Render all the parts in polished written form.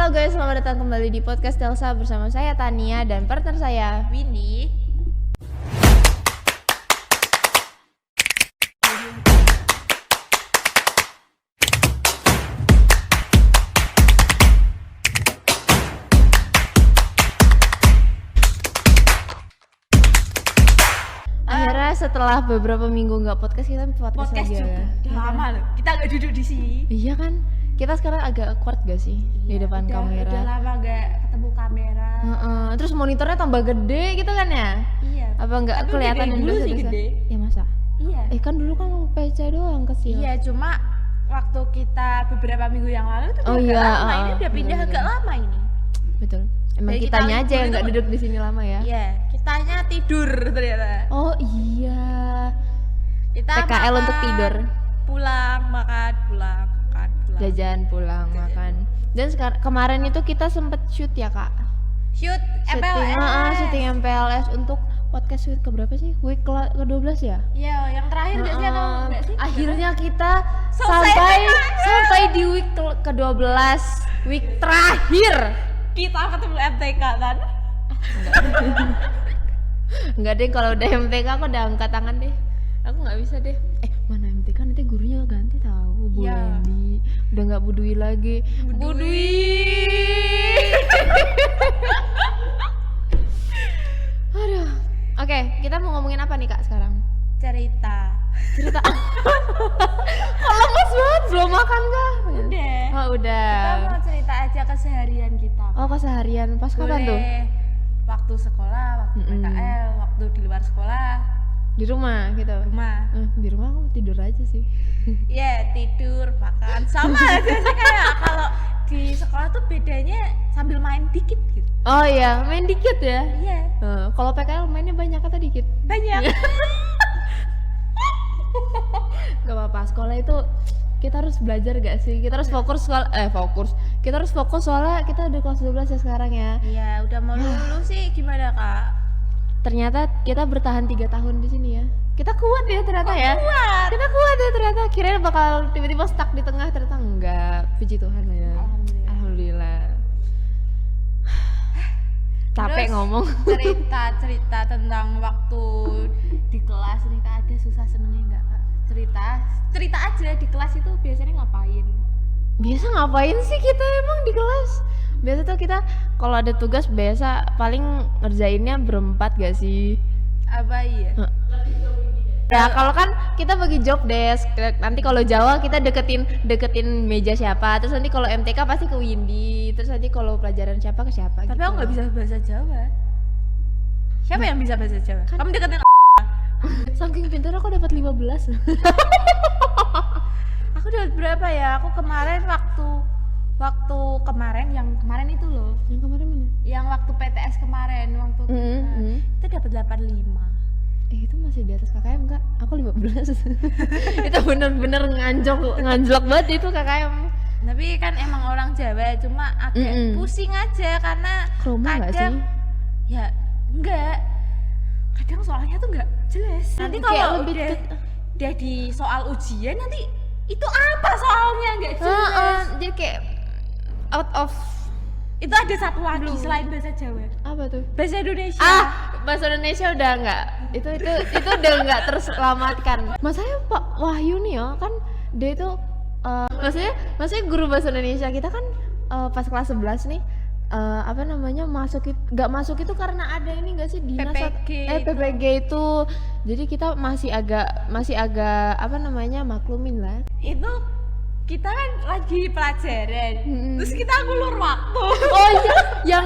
Halo guys, selamat datang kembali di podcast Telsa bersama saya Tania dan partner saya Windy. Akhirnya setelah beberapa minggu nggak podcast, kita podcast lagi juga. ya. Udah lama loh. Kita nggak duduk di sini. Iya kan? Kita sekarang agak awkward gak sih di depan kamera? Udah lama nggak ketemu kamera. Terus monitornya tambah gede gitu kan ya? Iya. Apa nggak Tapi kelihatan dulu sih dosa-dosa? gede. Ya masa? Iya. Kan dulu kan PC doang kecil. Iya, cuma waktu kita beberapa minggu yang lalu itu udah agak lama. Ini udah pindah agak lama ini. Betul. Emang Jadi kitanya kita aja yang nggak itu- duduk di sini lama ya? Iya, kitanya tidur ternyata. Oh iya. Kita PKL makan, untuk tidur. Pulang, makan, pulang. Jajan pulang makan. Dan kemarin itu kita sempet shoot ya kak. Shoot MPLS. Syuting MPLS untuk podcast week keberapa sih? Week ke-12 ya? Iya, yang terakhir nggak sih atau nggak sih? Akhirnya kita Selesai sampai di week ke-12, week terakhir. Kita ketemu MTK kan? Enggak deh, kalau udah MTK aku udah angkat tangan deh. Aku nggak bisa deh. Mana MTK nanti gurunya ganti tahu, Bu Iya. Lendi. Udah nggak Budui lagi. Budui. Aduh. Oke, kita mau ngomongin apa nih kak sekarang? Cerita. Kalau lemes banget, belum makan kah? Udah. Oh udah. Kita mau cerita aja keseharian kita. Oh keseharian, pas kapan tuh? Waktu sekolah, waktu PKL, waktu di luar sekolah, Di rumah gitu. rumah. Di rumah aku tidur aja sih. Iya, tidur, makan. Sama aja sih kayak kalau di sekolah tuh bedanya sambil main dikit gitu. Oh iya, main dikit ya. Iya, Kalau PKL mainnya banyak atau dikit? banyak. Gak apa-apa, sekolah itu kita harus belajar gak sih? Kita harus fokus Kita harus fokus soalnya kita udah kelas 12 ya sekarang ya. Iya, udah mau lulus sih gimana kak? Ternyata kita bertahan 3 tahun di sini ya. Kita kuat ya ternyata ya. Kuat. Kita kuat ya ternyata. Kirain bakal tiba-tiba stuck di tengah, ternyata enggak. Puji Tuhan ya. Alhamdulillah. Capek Terus, ngomong. cerita tentang waktu di kelas nih kak, ada susah senengnya nggak kak? Cerita aja di kelas itu biasanya ngapain? Biasa ngapain sih kita emang di kelas? Biasa tuh kita kalau ada tugas biasa paling ngerjainnya berempat gak sih? Apa iya? Ya kalau kan kita bagi job desk. Nanti kalau Jawa kita deketin meja siapa. Terus nanti kalau MTK pasti ke Windy. Terus nanti kalau pelajaran siapa ke siapa. Tapi gitu. aku nggak bisa bahasa Jawa. Siapa yang bisa bahasa Jawa? Kamu deketin Saking pintar aku dapat 15. aku dapat berapa ya? Aku kemarin waktu yang kemarin itu loh. Yang kemarin mana? Yang waktu PTS kemarin waktu itu dapat 85. Itu masih di atas KKM kak. Aku 15. Itu bener-bener nganjlok banget itu KKM. Tapi kan emang orang Jawa, cuma agak pusing aja karena Kroma nggak sih? Ya enggak, kadang soalnya tuh enggak jelas. Nanti Kayak kalau lebih udah di soal ujian nanti itu apa soalnya enggak jelas. Jadi kayak out of. Itu ada satu lagi selain bahasa Jawa, Apa tuh? bahasa Indonesia. Bahasa Indonesia udah enggak. Itu udah enggak terselamatkan. Masanya Pak Wahyu nih ya kan dia itu maksudnya guru bahasa Indonesia kita kan pas kelas 11 nih nggak masuk itu karena ada ini nggak sih dinas PPG itu. Jadi kita masih agak maklumin lah. Itu kita kan lagi pelajaran, terus kita ngulur waktu. Oh iya,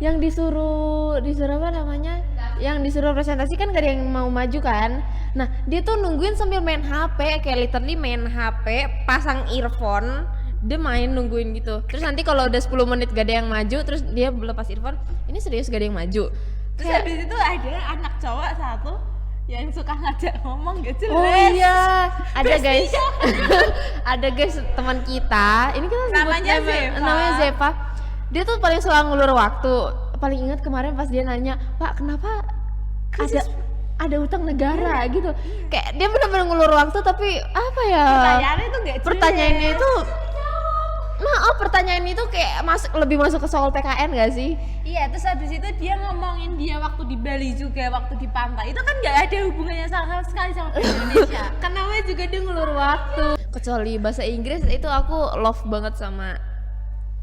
yang disuruh apa namanya? Yang disuruh presentasi kan gak ada yang mau maju kan. Nah, dia tuh nungguin sambil main HP, kayak literally main HP, pasang earphone, dia main nungguin gitu. Terus nanti kalau udah 10 menit gak ada yang maju, terus dia lepas earphone, ini serius gak ada yang maju. Terus habis itu ada anak cowok satu yang suka ngajak ngomong gak jelas. Oh iya, ada guys. Ada guys teman kita. Ini kita sebut namanya Zepa. Dia tuh paling suka ngulur waktu. Paling ingat kemarin pas dia nanya, "Pak, kenapa ada utang negara?" gitu. Kayak dia benar-benar ngulur waktu tapi apa ya? Pertanyaannya itu nggak jelas. Pertanyaannya itu pertanyaan itu kayak lebih masuk ke soal PKN gak sih? Iya, terus habis itu dia ngomongin dia waktu di Bali juga, waktu di pantai. Itu kan nggak ada hubungannya sama sekali sama Indonesia. Kan namanya juga dia ngulur waktu. Kecuali bahasa Inggris itu aku love banget sama.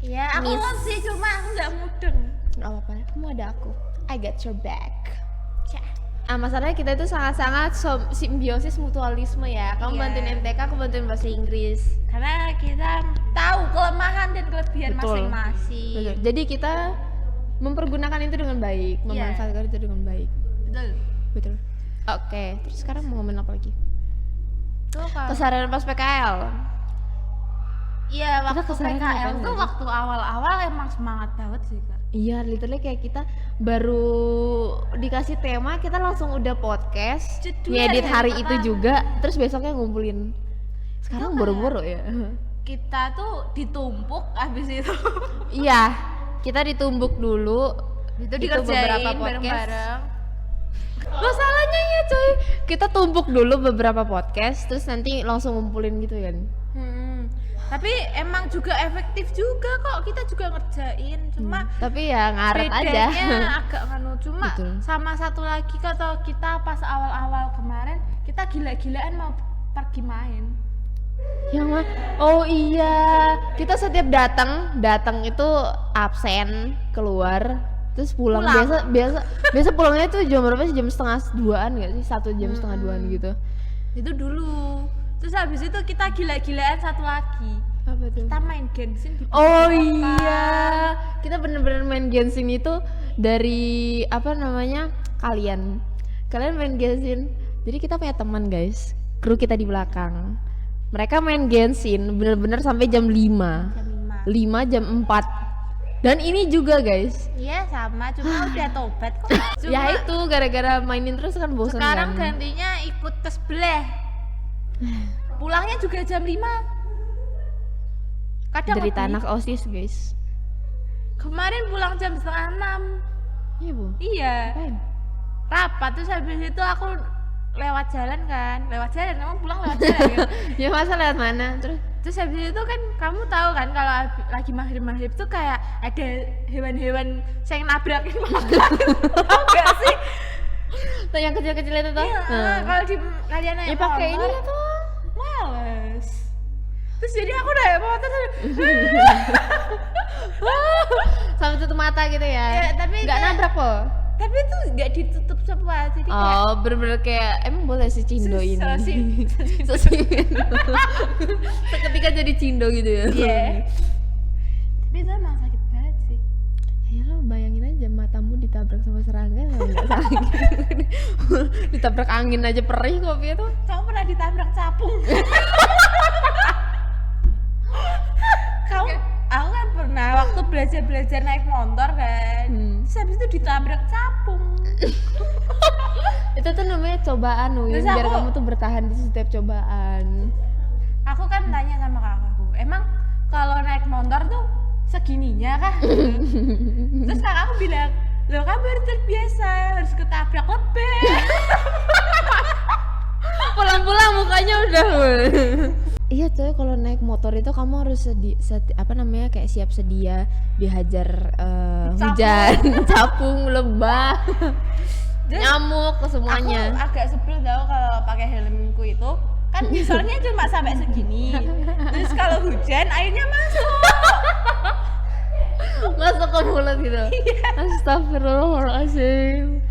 Iya, aku Miss. love sih, cuma aku nggak mudeng. Gak apa-apa, kamu ada aku. I got your back. Cah. Masalahnya kita itu sangat-sangat simbiosis mutualisme ya. Kamu Iya. bantuin MTK, aku bantuin bahasa Inggris. Karena kita tahu kelemahan dan kelebihan Betul. masing-masing. Betul. Jadi kita mempergunakan itu dengan baik, Iya. memanfaatkan itu dengan baik. Betul. Betul. Oke, terus sekarang mau ngomongin apa lagi? Tuh kalau Keseharian pas PKL. iya waktu keseharian PKL ngapain tuh aja? waktu awal-awal emang semangat banget sih kak. Iya, literally kayak kita baru dikasih tema, kita langsung udah podcast, Judulnya ngedit hari dari itu pertama. juga, terus besoknya ngumpulin. Sekarang Itu boro-boro ya. Kita tuh ditumpuk abis itu. Iya, kita ditumbuk dulu. Itu beberapa dikerjain podcast. bareng-bareng. Masalahnya ya coy, kita tumbuk dulu beberapa podcast, terus nanti langsung ngumpulin gitu kan. Tapi emang juga efektif juga kok, kita juga ngerjain, cuma Tapi ya ngaret bedanya aja. agak nganu, cuma Betul. sama satu lagi kata kita pas awal-awal kemarin kita gila-gilaan mau pergi main. Yang mah, oh iya, kita setiap datang itu absen keluar, terus pulang. Pulang. Biasa pulangnya tuh jam berapa sih? Jam setengah duaan nggak sih? 1 jam setengah duaan gitu. Itu dulu. Terus habis itu kita gila-gilaan satu lagi. Apa tuh? Kita main Genshin di Oh Bukit iya, kita bener-bener main Genshin itu dari apa namanya kalian main Genshin. Jadi kita punya teman guys, kru kita di belakang. Mereka main Genshin bener-bener sampai jam 5 Jam 5. jam 4. Dan ini juga guys. Iya sama, cuma udah tobat kok. Cuma Ya itu gara-gara mainin terus kan bosan sekarang kan. gantinya ikut ke sebelah. Pulangnya juga jam 5. Kadang Derita lebih. anak OSIS guys. Kemarin pulang jam setengah 6. Iya bu. Iya. Ngapain? Rapat terus habis itu aku lewat jalan kan. Lewat jalan, emang pulang lewat jalan kan. Ya masa lewat mana? Terus habis itu kan kamu tahu kan kalau lagi maghrib tuh kayak ada hewan-hewan yang nabrakin tahu gak sih? Tuh yang kecil-kecil itu tuh. Iya, kalau di kalian naik Ya pakai ini motor, tuh. males. Terus jadi aku naik motor Sampai tutup mata gitu ya. Ya, tapi nggak kayak- nabrak kok. tapi itu nggak ditutup semua jadi kayak Oh, bener-bener kayak emang boleh si Cindo ini. Sosin. Seketika jadi Cindo gitu ya. Iya. Tapi itu emang sakit banget sih. Ya lo bayangin aja matamu ditabrak sama serangga nggak sakit. Ditabrak angin aja perih kok Pia tuh. Kamu pernah ditabrak capung? Aku kan pernah waktu belajar naik motor kan. Terus habis itu ditabrak capung. Itu tuh namanya cobaan Win, Terus biar aku- kamu tuh bertahan di setiap cobaan. Aku kan tanya sama kakakku, emang kalau naik motor tuh segininya kah? Terus kakakku bilang, loh kan baru terbiasa harus ketabrak lebih. Pulang-pulang mukanya udah. Iya tuh kalau naik motor itu kamu harus apa namanya kayak siap sedia dihajar hujan, capung, lebah, Terus nyamuk, aku semuanya. agak sebel tau kalau pakai helmku itu kan visornya cuma sampai segini. Terus kalau hujan airnya masuk. Masuk ke mulut gitu. Astagfirullahaladzim.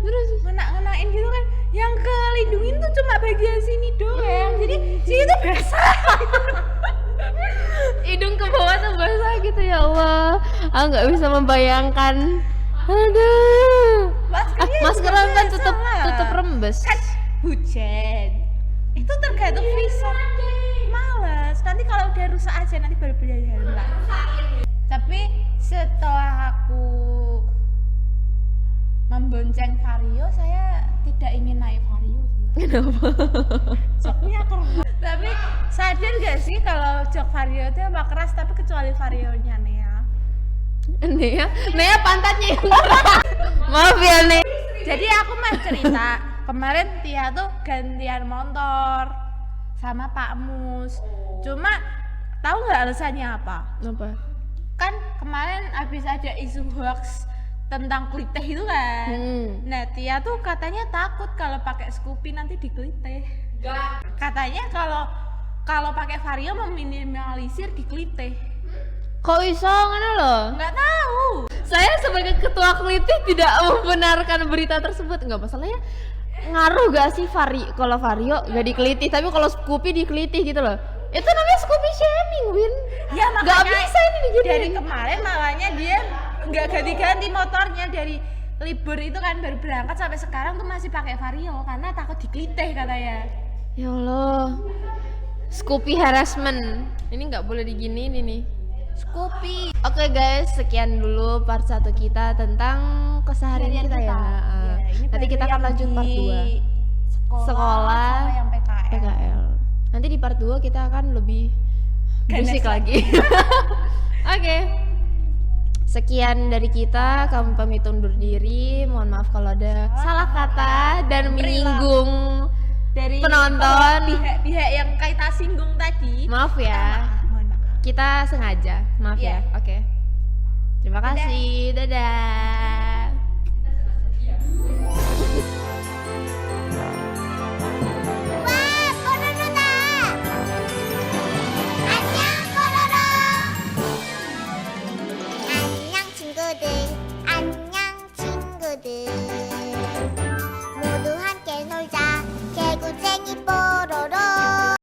Terus ngenain gitu kan, yang kelindungin tuh cuma bagian sini doang. Jadi sini tuh basah. Hidung ke bawah tuh basah gitu ya Allah. Aku nggak bisa membayangkan. Aduh. Maskeran kan tutup rembes. Kan hujan. Itu tergantung visor. Males. Nanti kalau udah rusak aja nanti baru beli helm lah. Tapi setelah aku membonceng Vario, saya tidak ingin naik Vario sih. Kenapa? Joknya keras. Tapi sadar gak sih kalau jok Vario itu emang keras, tapi kecuali Varionya Nea. Nea pantatnya yang keras. Maaf ya Nea. Jadi aku mau cerita, kemarin Tia tuh gantian motor sama Pak Mus. Cuma tahu nggak alasannya apa? Apa? Kan kemarin habis ada isu hoax tentang klitih itu kan. Nah Tia tuh katanya takut kalau pakai Scoopy nanti dikelitih. Katanya kalau pakai Vario meminimalisir dikelitih. Kok iso ngono lho? Nggak tahu. Saya sebagai ketua klitih tidak membenarkan berita tersebut. Enggak masalahnya ngaruh gak sih kalau Vario gak dikelitih, tapi kalau Scoopy dikelitih gitu loh. Itu namanya Scoopy shaming, Win. Ya Gak makanya bisa ini diginiin. dari kemarin makanya dia nggak ganti-ganti motornya, dari libur itu kan baru berangkat sampai sekarang tuh masih pakai Vario karena takut dikelitih katanya. Ya Allah. Scoopy harassment. Ini nggak boleh diginiin ini. Scoopy. Oke guys, sekian dulu part 1 kita tentang keseharian kita ya. Ya, ini Nanti kita baru akan yang lanjut part di 2. sekolah sama yang PKL. PKL. Nanti di part 2 kita akan lebih Ganas berisik lagi. Oke. Sekian dari kita, kami pamit undur diri. Mohon maaf kalau ada salah kata dan menyinggung Dari penonton. pihak-pihak yang kita singgung tadi. Maaf ya. Mohon maaf. Kita sengaja. Maaf Iya. ya. Oke. Terima Dadah. kasih. Dadah. 와, 뽀로로다! 안녕, 뽀로로! 안녕, 친구들. 안녕, 친구들.